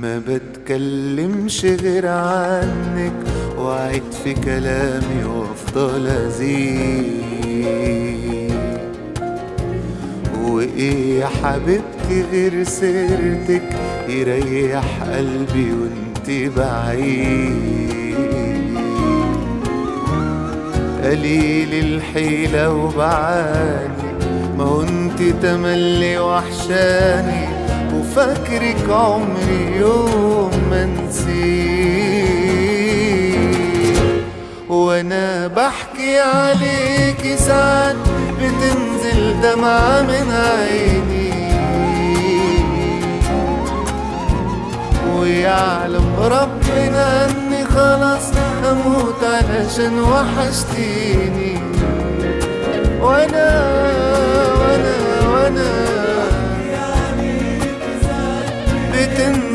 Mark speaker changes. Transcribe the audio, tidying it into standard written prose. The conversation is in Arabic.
Speaker 1: ما بتكلمش غير عنك، وعيد في كلامي وافضل ازيد. وايه يا حبيبتي غير سيرتك يريح قلبي وانت بعيد. قليل الحيلة وبعاني، ما هو انت تملي وحشاني، وفاكرك عمري يوم ما نسيت. وانا بحكي عليكي ساعات بتنزل دمعة من عيني، ويعلم ربنا اني خلاص اموت علشان وحشتيني. وانا وانا وانا بتنزل